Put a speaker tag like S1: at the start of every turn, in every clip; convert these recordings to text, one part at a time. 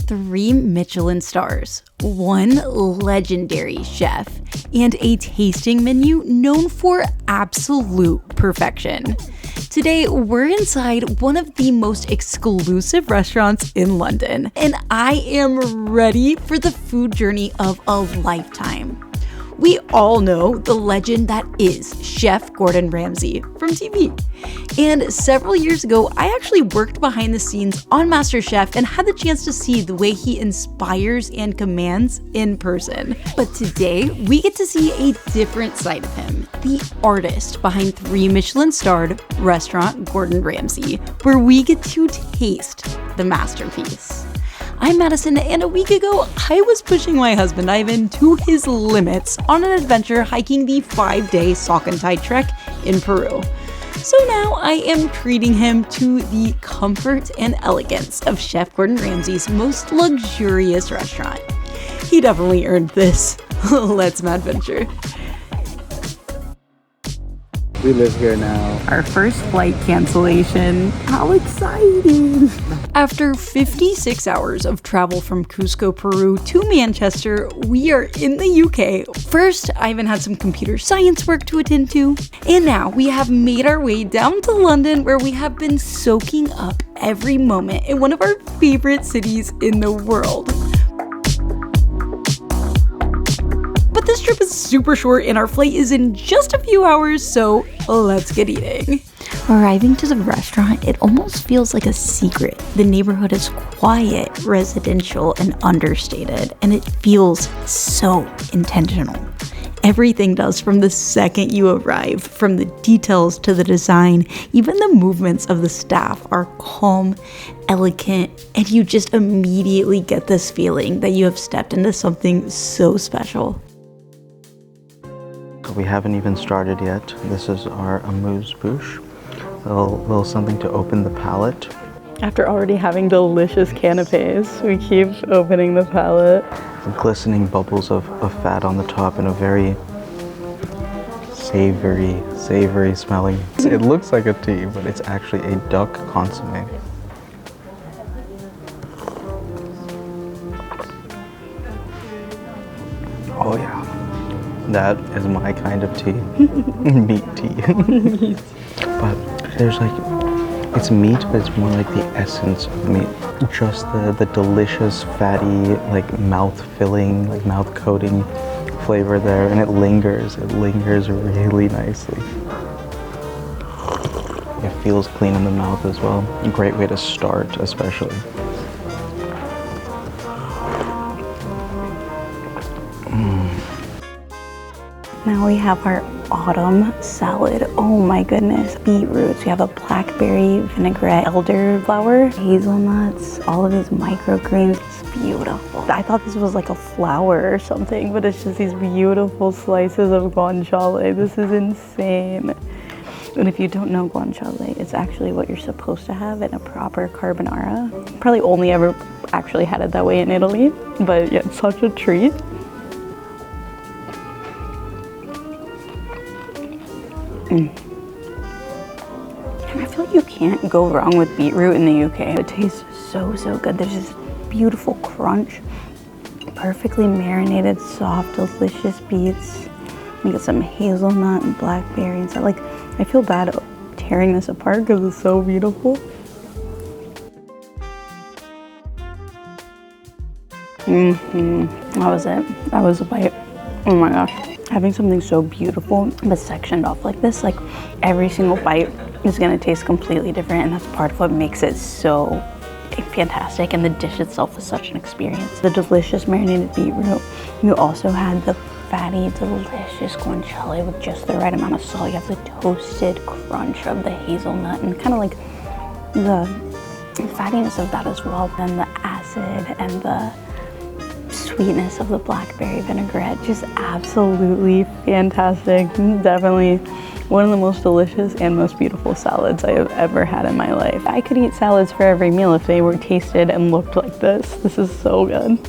S1: 3 Michelin stars, 1 legendary chef, and a tasting menu known for absolute perfection. Today, we're inside one of the most exclusive restaurants in London, and I am ready for the food journey of a lifetime. We all know the legend that is Chef Gordon Ramsay from TV. And several years ago, I actually worked behind the scenes on MasterChef and had the chance to see the way he inspires and commands in person. But today, we get to see a different side of him, the artist behind 3 Michelin-starred Restaurant Gordon Ramsay, where we get to taste the masterpiece. I'm MADison, and a week ago, I was pushing my husband iVEN to his limits on an adventure hiking the 5-day Salcantay trek in Peru. So now I am treating him to the comfort and elegance of Chef Gordon Ramsay's most luxurious restaurant. He definitely earned this. Let's madventure.
S2: We live here now.
S1: Our first flight cancellation. How exciting! After 56 hours of travel from Cusco, Peru to Manchester, we are in the UK. First, iVEN had some computer science work to attend to, and now we have made our way down to London, where we have been soaking up every moment in one of our favorite cities in the world. But this trip is super short and our flight is in just a few hours, so let's get eating. Arriving to the restaurant, it almost feels like a secret. The neighborhood is quiet, residential, and understated, and it feels so intentional. Everything does from the second you arrive, from the details to the design, even the movements of the staff are calm, elegant, and you just immediately get this feeling that you have stepped into something so special.
S2: We haven't even started yet. This is our amuse bouche. A little something to open the palate.
S3: After already having delicious canapes, we keep opening the palate.
S2: Glistening bubbles of fat on the top and a very savory smelling. It looks like a tea, but it's actually a duck consommé. Oh yeah. That is my kind of tea. Meat tea. But there's it's meat, but it's more like the essence of meat. Just the delicious, fatty, mouth-filling, mouth-coating flavor there, and it lingers really nicely. It feels clean in the mouth as well. A great way to start, especially.
S1: Now we have our autumn salad. Oh my goodness. Beetroots. We have a blackberry vinaigrette, elderflower, hazelnuts, all of these microgreens. It's beautiful. I thought this was like a flower or something, but it's just these beautiful slices of guanciale. This is insane. And if you don't know guanciale, it's actually what you're supposed to have in a proper carbonara. Probably only ever actually had it that way in Italy, but yeah, it's such a treat. And I feel like you can't go wrong with beetroot in the UK. It tastes so good. There's this beautiful crunch, perfectly marinated, soft, delicious beets. You get some hazelnut and blackberry and stuff. I feel bad tearing this apart because it's so beautiful. That was it. That was a bite. Oh my gosh. Having something so beautiful but sectioned off like this, every single bite is gonna taste completely different, and that's part of what makes it so fantastic, and the dish itself is such an experience. The delicious marinated beetroot. You also had the fatty, delicious guanciale with just the right amount of salt. You have the toasted crunch of the hazelnut and kind of the fattiness of that as well. Then the acid and the sweetness of the blackberry vinaigrette. Just absolutely fantastic. Definitely one of the most delicious and most beautiful salads I have ever had in my life. I could eat salads for every meal if they were tasted and looked like this. This is so good.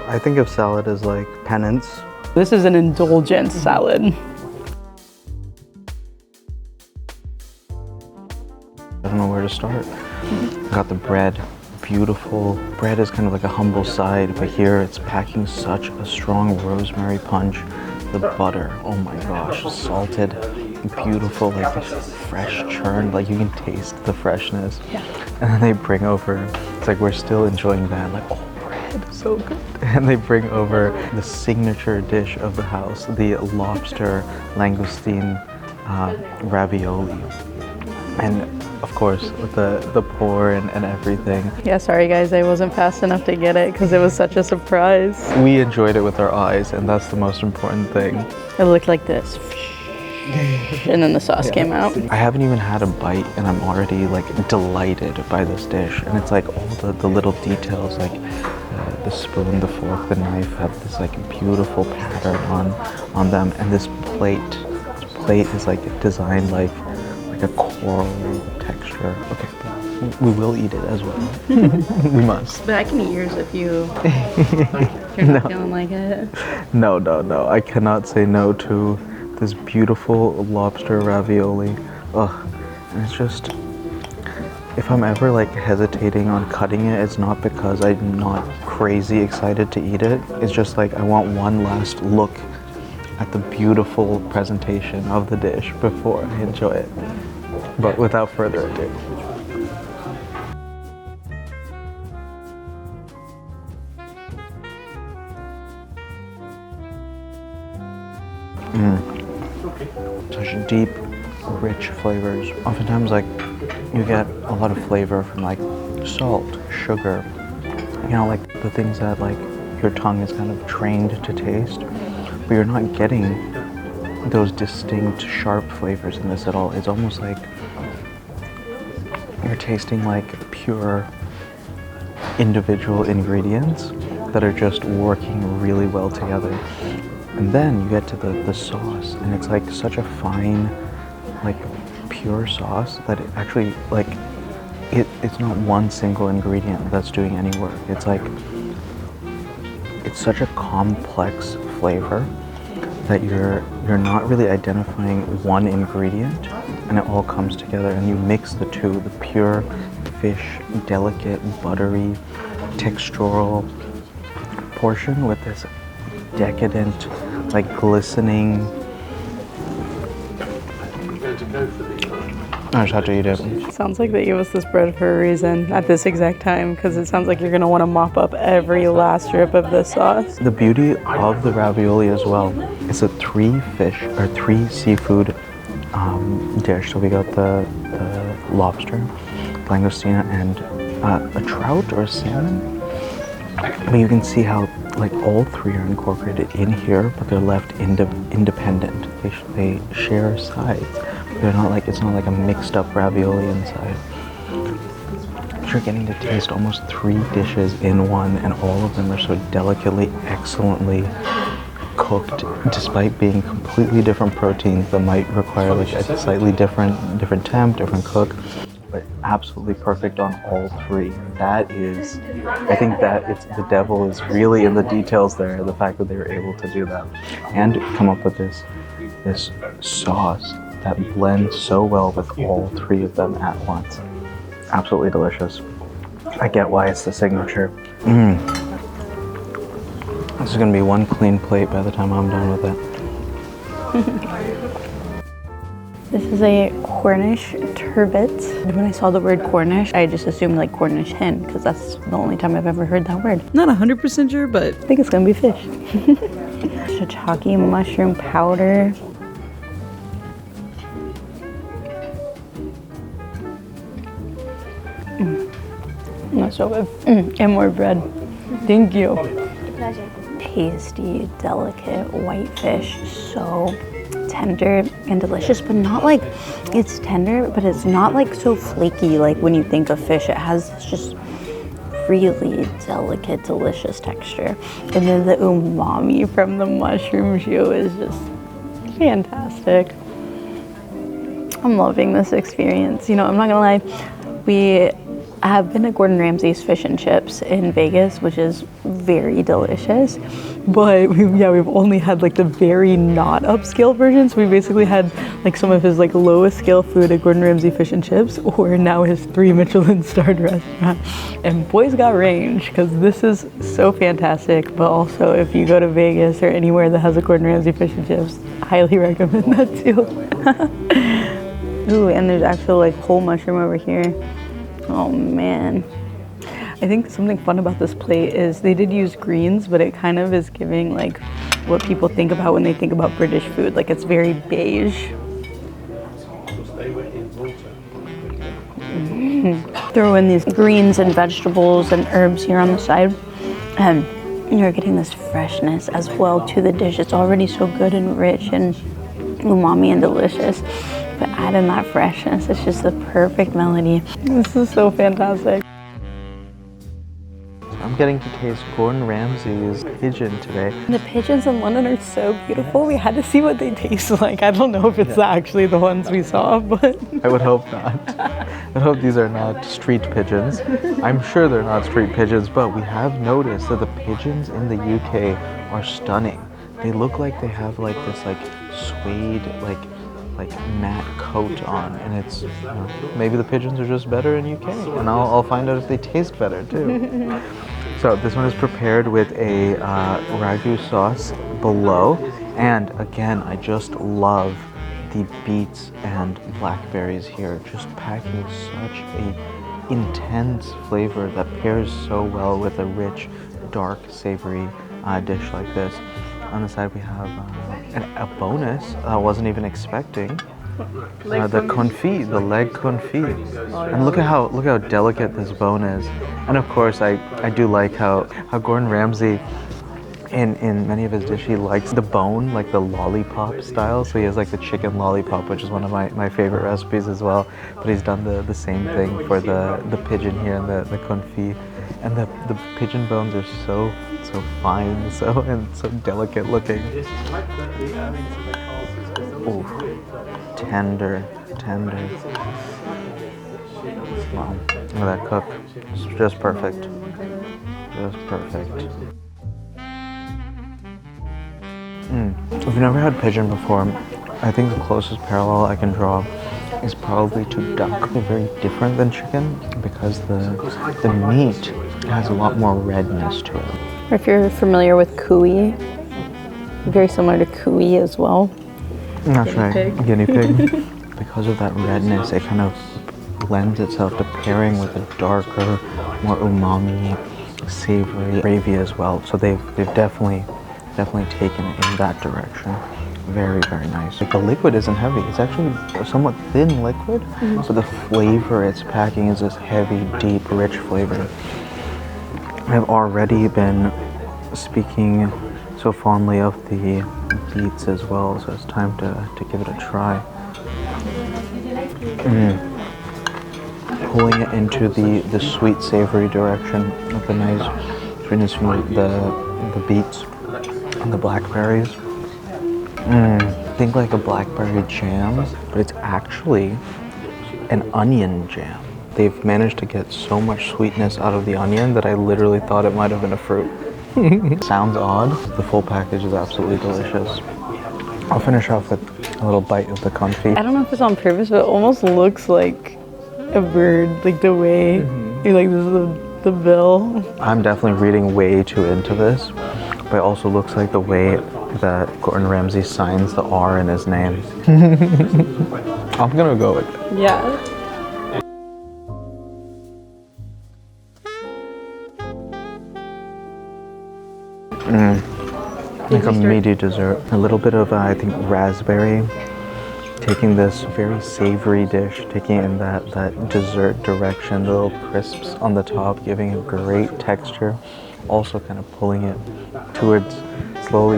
S2: I think of salad as like penance.
S3: This is an indulgent salad.
S2: I don't know where to start. Got the bread, beautiful. Bread is kind of like a humble side, but here it's packing such a strong rosemary punch. The butter, oh my gosh, salted, beautiful, like this fresh churn, like you can taste the freshness.
S3: Yeah.
S2: And then they bring over, it's like we're still enjoying that, like, oh, bread, so good. And they bring over the signature dish of the house, the lobster langoustine ravioli. And of course, with the pour and everything.
S3: Yeah, sorry guys, I wasn't fast enough to get it because it was such a surprise.
S2: We enjoyed it with our eyes, and that's the most important thing.
S3: It looked like this. And then the sauce came out.
S2: I haven't even had a bite and I'm already like delighted by this dish. And it's like all the little details, like the spoon, the fork, the knife have this like beautiful pattern on them. And this plate is like designed like a coral texture. Okay, we will eat it as well. We must.
S3: But I can eat yours if you're not feeling like it.
S2: No. I cannot say no to this beautiful lobster ravioli. Ugh. And it's just, if I'm ever like hesitating on cutting it, it's not because I'm not crazy excited to eat it. It's just like I want one last look at the beautiful presentation of the dish before I enjoy it. But without further ado. Such deep, rich flavors. Oftentimes, like, you get a lot of flavor from like salt, sugar, you know, like the things that like your tongue is kind of trained to taste, but you're not getting those distinct, sharp flavors in this at all. It's almost like you're tasting like pure individual ingredients that are just working really well together. And then you get to the sauce, and it's like such a fine, like pure sauce that it actually, like, it's not one single ingredient that's doing any work. It's like, it's such a complex flavor that you're not really identifying one ingredient, and it all comes together, and you mix the two, the pure fish, delicate, buttery, textural portion with this decadent, like glistening. I just have to eat it.
S3: Sounds like they gave us this bread for a reason at this exact time, because it sounds like you're gonna want to mop up every last drip of this sauce.
S2: The beauty of the ravioli as well is a 3 seafood dish. So we got the lobster, langoustine, and a trout or a salmon. But you can see how like all 3 are incorporated in here, but they're left independent. They share sides. They're not like, it's not like a mixed up ravioli inside. You're getting to taste almost 3 dishes in one, and all of them are so delicately, excellently cooked, despite being completely different proteins that might require like a slightly different temp, different cook. But absolutely perfect on all 3. That is, I think that it's, the devil is really in the details there, the fact that they were able to do that and come up with this sauce that blends so well with all 3 of them at once. Absolutely delicious. I get why it's the signature. This is gonna be one clean plate by the time I'm done with it.
S3: This is a Cornish turbot. When I saw the word Cornish, I just assumed like Cornish hen, because that's the only time I've ever heard that word.
S1: Not 100% sure, but
S3: I think it's gonna be fish. Shiitake mushroom powder. That's so good. And more bread. Thank you.
S4: Pleasure.
S3: Tasty, delicate white fish. So tender and delicious, but not like, it's tender, but it's not like so flaky like when you think of fish. It has this just really delicate, delicious texture. And then the umami from the mushroom jus is just fantastic. I'm loving this experience. You know, I'm not gonna lie, we I have been to Gordon Ramsay's fish and chips in Vegas, which is very delicious. But we've only had like the very not upscale versions. We basically had like some of his like lowest scale food at Gordon Ramsay Fish and Chips, or now his 3 Michelin starred restaurant. And boys got range, because this is so fantastic. But also, if you go to Vegas or anywhere that has a Gordon Ramsay Fish and Chips, I highly recommend that too. Ooh, and there's actually like whole mushroom over here. Oh man. I think something fun about this plate is they did use greens, but it kind of is giving like what people think about when they think about British food. Like it's very beige. Throw in these greens and vegetables and herbs here on the side, and you're getting this freshness as well to the dish. It's already so good and rich and umami and delicious. But add in that freshness, it's just the perfect melody. This is so fantastic.
S2: I'm getting to taste Gordon Ramsay's pigeon today.
S3: The pigeons in London are so beautiful. We had to see what they taste like. I don't know if it's actually the ones we saw, but...
S2: I would hope not. I hope these are not street pigeons. I'm sure they're not street pigeons, but we have noticed that the pigeons in the UK are stunning. They look like they have like this like suede, like matte coat on, and it's, you know, maybe the pigeons are just better in UK, and I'll find out if they taste better too. So this one is prepared with a ragu sauce below, and again, I just love the beets and blackberries here, just packing such a intense flavor that pairs so well with a rich, dark, savory dish like this. On the side we have a bonus I wasn't even expecting. The confit, the leg confit. And look at how delicate this bone is. And of course I do like how Gordon Ramsay in many of his dishes he likes the bone, like the lollipop style. So he has like the chicken lollipop, which is one of my favorite recipes as well. But he's done the same thing for the pigeon here and the confit. And the pigeon bones are so fine, and so delicate looking. Ooh, tender. Wow, look at that cook. It's just perfect. Just perfect. If you've never had pigeon before, I think the closest parallel I can draw is probably to duck. They're very different than chicken because the meat has a lot more redness to it.
S3: If you're familiar with cuy, very similar to cuy as well.
S2: That's right, guinea pig. Because of that redness, it kind of lends itself to pairing with a darker, more umami, savory gravy as well. So they've definitely taken it in that direction. Very, very nice. Like the liquid isn't heavy. It's actually a somewhat thin liquid, but the flavor it's packing is this heavy, deep, rich flavor. I've already been speaking so fondly of the beets as well, so it's time to give it a try. Pulling it into the sweet, savory direction with the nice sweetness from the beets and the blackberries. Think like a blackberry jam, but it's actually an onion jam. They've managed to get so much sweetness out of the onion that I literally thought it might have been a fruit. Sounds odd. The full package is absolutely delicious. I'll finish off with a little bite of the confit.
S3: I don't know if it's on purpose, but it almost looks like a bird, like the way, like this is the bill. I'm
S2: definitely reading way too into this, but it also looks like the way that Gordon Ramsay signs the R in his name. I'm gonna go with it.
S3: Yeah.
S2: Like a meaty dessert. A little bit of, I think, raspberry. Taking this very savory dish, taking it in that dessert direction, the little crisps on the top, giving it great texture. Also kind of pulling it towards slowly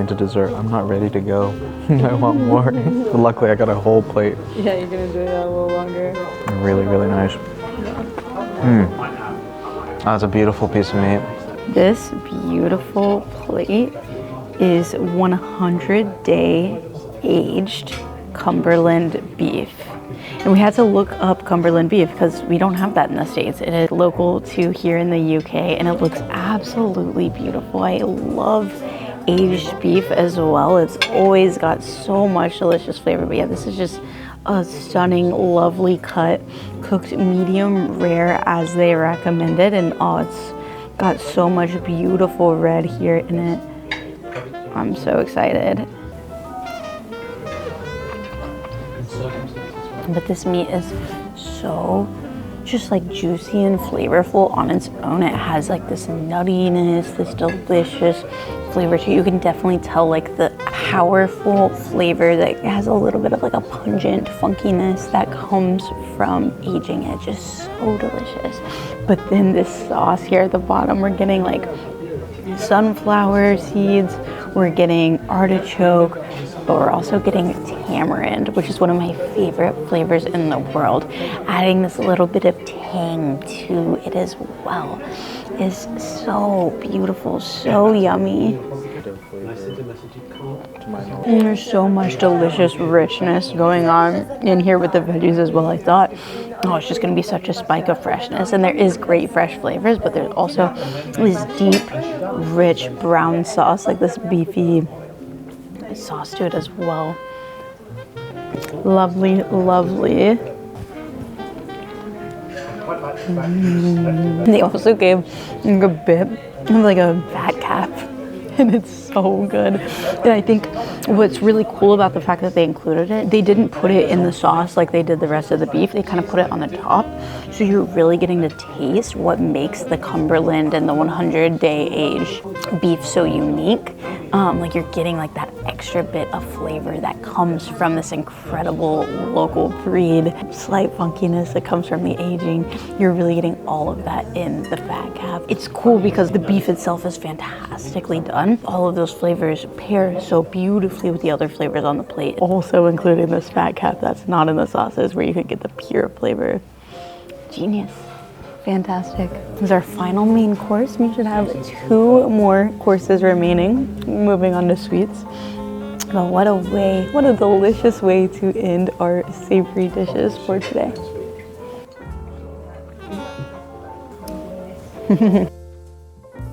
S2: into dessert. I'm not ready to go. I want more. But luckily I got a whole plate.
S3: Yeah, you're gonna do that a little longer.
S2: Really, really nice. That's a beautiful piece of meat.
S3: This beautiful plate is 100-day aged Cumberland beef. And we had to look up Cumberland beef because we don't have that in the States. It is local to here in the UK and it looks absolutely beautiful. I love aged beef as well. It's always got so much delicious flavor. But yeah, this is just a stunning, lovely cut, cooked medium rare as they recommended. And oh, it's got so much beautiful red here in it. I'm so excited. But this meat is so just like juicy and flavorful on its own. It has like this nuttiness, this delicious flavor to it. You can definitely tell like the powerful flavor that has a little bit of like a pungent funkiness that comes from aging it. Just so delicious. But then this sauce here at the bottom, we're getting like sunflower seeds, we're getting artichoke, but we're also getting tamarind, which is one of my favorite flavors in the world. Adding this little bit of tang to it as well is so beautiful, so yummy. And there's so much delicious richness going on in here with the veggies as well. I thought, oh, it's just gonna be such a spike of freshness. And there is great fresh flavors, but there's also this deep, rich brown sauce, like this beefy sauce to it as well. Lovely, lovely. They also gave like a bit of like a fat cap, and it's so good. And I think what's really cool about the fact that they included it, they didn't put it in the sauce like they did the rest of the beef. They kind of put it on the top, so you're really getting to taste what makes the Cumberland and the 100-day age beef so unique. Like you're getting like that extra bit of flavor that comes from this incredible local breed, slight funkiness that comes from the aging. You're really getting all of that in the fat cap. It's cool because the beef itself is fantastically done. All of those flavors pair so beautifully with the other flavors on the plate. Also including this fat cap that's not in the sauces where you can get the pure flavor. Genius. Fantastic. This is our final main course. We should have 2 more courses remaining. Moving on to sweets. But what a delicious way to end our savory dishes for today.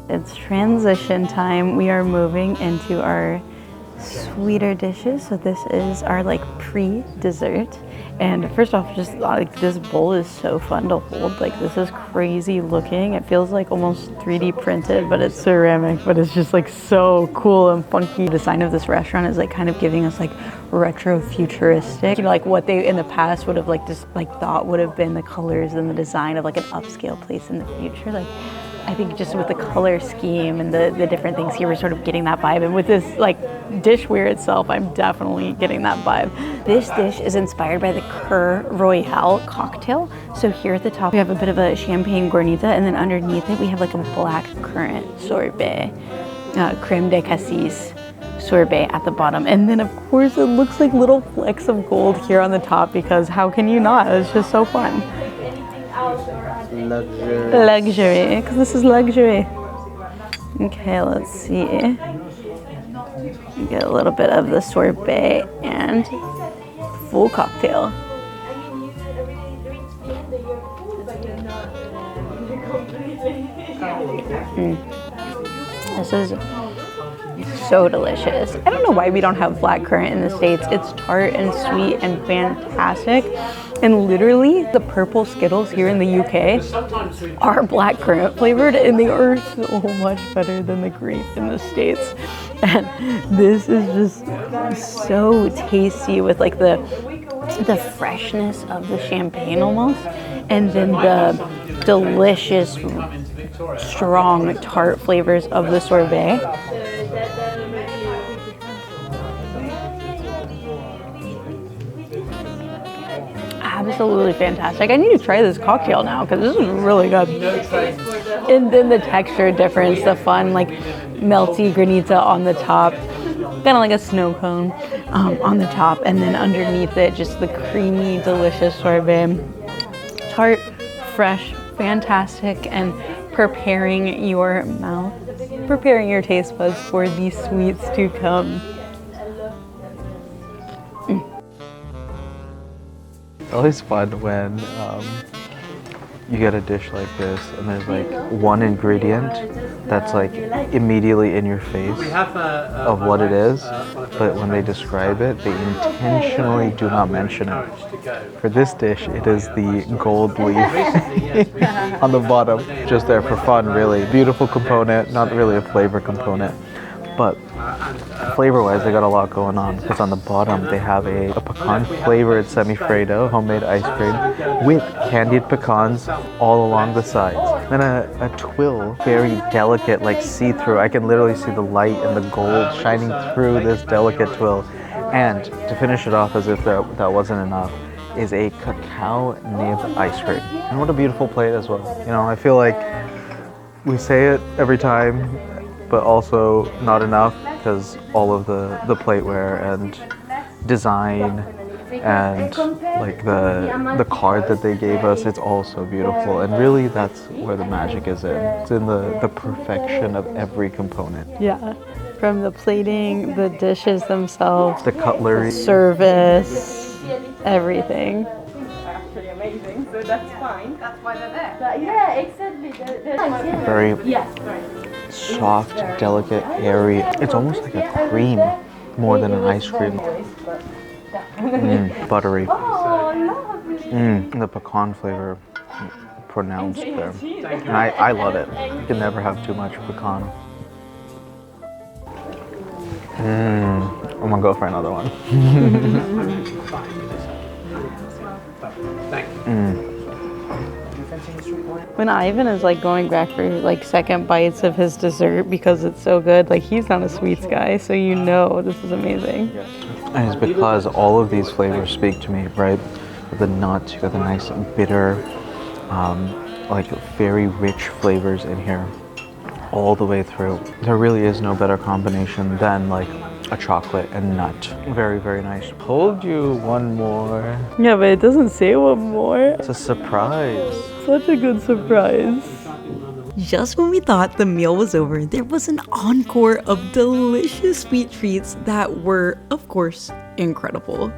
S3: It's transition time. We are moving into our sweeter dishes. So this is our like pre-dessert. And first off, just like this bowl is so fun to hold. Like this is crazy looking. It feels like almost 3D printed, but it's ceramic, but it's just like so cool and funky. The design of this restaurant is like kind of giving us like retro futuristic, you know, like what they in the past would have like just like thought would have been the colors and the design of like an upscale place in the future. Like I think just with the color scheme and the different things here, we're sort of getting that vibe. And with this like dishware itself, I'm definitely getting that vibe. This dish is inspired by the Cœur Royal cocktail. So here at the top, we have a bit of a champagne cornita, and then underneath it, we have like a black currant sorbet, creme de cassis sorbet at the bottom. And then of course, it looks like little flecks of gold here on the top because how can you not? It's just so fun. Luxury, because this is luxury. Okay, let's see. Get a little bit of the sorbet and full cocktail. This is so delicious. I don't know why we don't have blackcurrant in the States. It's tart and sweet and fantastic. And literally, the purple Skittles here in the UK are blackcurrant flavored, and they are so much better than the grape in the States. And this is just so tasty with like the freshness of the champagne almost, and then the delicious, strong tart flavors of the sorbet. Absolutely fantastic. I need to try this cocktail now because this is really good. And then the texture difference, the fun like melty granita on the top, kind of like a snow cone on the top, and then underneath it just the creamy, delicious sorbet. Tart, fresh, fantastic, and preparing your mouth, preparing your taste buds for these sweets to come.
S2: always fun when you get a dish like this and there's like one ingredient that's like immediately in your face of what it is, but when they describe it, they intentionally do not mention it. For this dish, it is the gold leaf on the bottom, just there for fun, really. Beautiful component, not really a flavor component, but flavor-wise, they got a lot going on, because on the bottom they have a pecan-flavored semi-Fredo homemade ice cream with candied pecans all along the sides. Then a twill, very delicate, like see-through. I can literally see the light and the gold shining through this delicate twill. And to finish it off, as if that wasn't enough, is a cacao nib ice cream. And what a beautiful plate as well. You know, I feel like we say it every time, but also not enough, because all of the plateware and design and like the card that they gave us, it's all so beautiful. And really that's where the magic is in. It's in the perfection of every component.
S3: Yeah, from the plating, the dishes themselves,
S2: The cutlery.
S3: service, everything.
S4: Actually amazing, so that's fine. That's why they're there. But yeah, exactly.
S2: Very soft, delicate, airy. It's almost like a cream more than an ice cream. Buttery.
S4: Oh, lovely.
S2: The pecan flavor pronounced there. And I love it. You can never have too much pecan. I'm gonna go for another one.
S3: When iVEN is like going back for like second bites of his dessert because it's so good, like he's not a sweets guy, so you know this is amazing.
S2: And it's because all of these flavors speak to me, right? The nuts, you got the nice bitter, like very rich flavors in here all the way through. There really is no better combination than like a chocolate and nut. Very, very nice. Told you one more.
S3: Yeah, but it doesn't say one more.
S2: It's a surprise.
S3: Such a good surprise.
S1: Just when we thought the meal was over, there was an encore of delicious sweet treats that were, of course, incredible.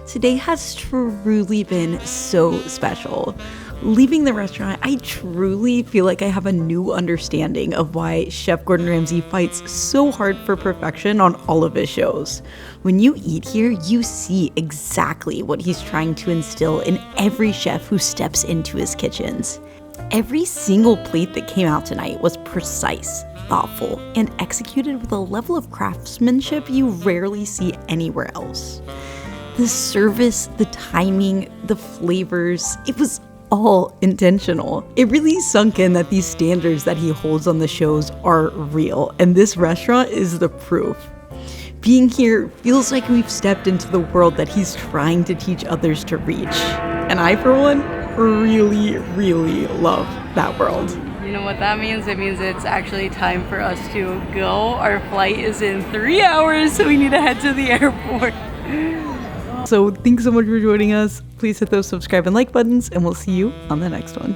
S1: Today has truly been so special. Leaving the restaurant, I truly feel like I have a new understanding of why Chef Gordon Ramsay fights so hard for perfection on all of his shows. When you eat here, you see exactly what he's trying to instill in every chef who steps into his kitchens. Every single plate that came out tonight was precise, thoughtful, and executed with a level of craftsmanship you rarely see anywhere else. The service, the timing, the flavors, it was all intentional. It really sunk in that these standards that he holds on the shows are real, and this restaurant is the proof. Being here feels like we've stepped into the world that he's trying to teach others to reach. And I, for one, really, really love that world.
S3: You know what that means? It means it's actually time for us to go. Our flight is in 3 hours, so we need to head to the airport.
S1: So thanks so much for joining us. Please hit those subscribe and like buttons, and we'll see you on the next one.